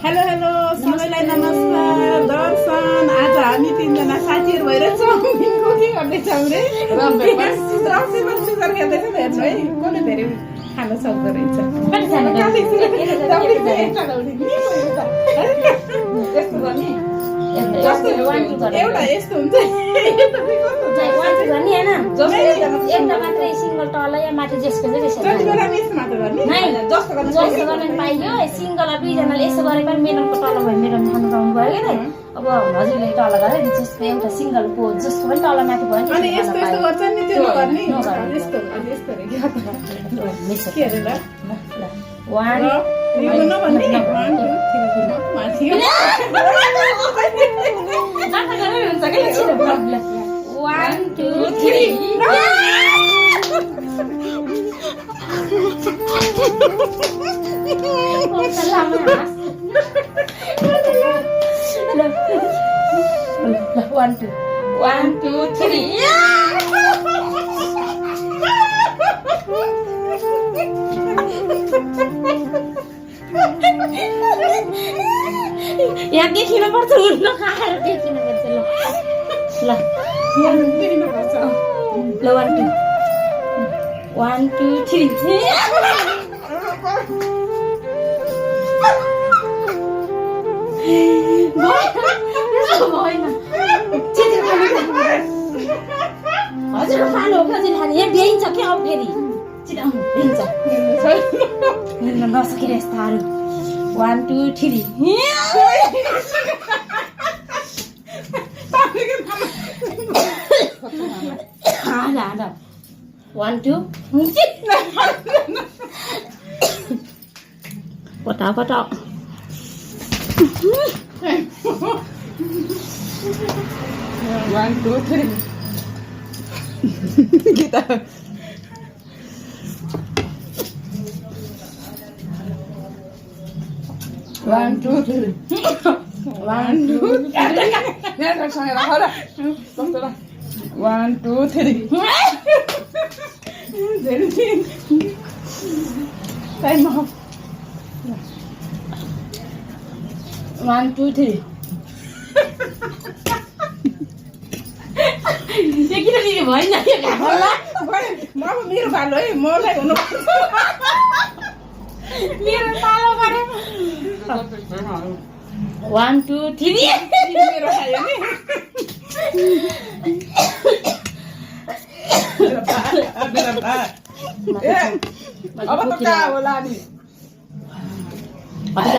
Hello hello सबैलाई नमस्कार दर्शन। आज हामी तीनजना साथीहरू भएर चाउमिनको के गर्दैछौँ रे रक्सी पनि सुगर खेल्दैछ त हेर्नु है कसले धेरै खान सक्दो रहेछ। एउटा यस्तो हुन्छ एउटा मात्रै सिङ्गल तल या माथि जसको जति बेला पनि यस्तो मात्र गर्ने जस्तो गर्न जस्तो गर्न पाइयो सिङ्गल दुईजनाले यसो गरे पनि मेडमको तल भयो मेडम खानु पाउनु भयो क्या अब हजुरले तल गरे जसको एउटा सिङ्गलको जसको पनि तल माथि भयो अनि यस्तो यस्तो गर्छ नि त्यो गर्ने यस्तो यस्तो के अरे ल वान नभन्ने 1 2 3 माथि हुन्छ कि 1 2 3 1 2 3 यहाँ देखिन पर्छ उल्लो खाएर देखिन पर्छ ल ल 1 2 3 हजुर खानु हो हजुर खाने यहाँ बेइन्छ क्या अब फेरि छिटाउनु बेइन्छ नसकेर यस्ताहरू 1 2 3 हाँडा 1 2 पटा पटा 1 2 3 kita 1 2 3 1 2 ya tak saya lah dah betul lah 1 2 3 jadi time off 1 2 3 ये किन लिने भएन यो घामला म मेरो भालो है मलाई हुनु मेरो तालो गरे 1 2 3 मेरो खायो नि अब त का होला नि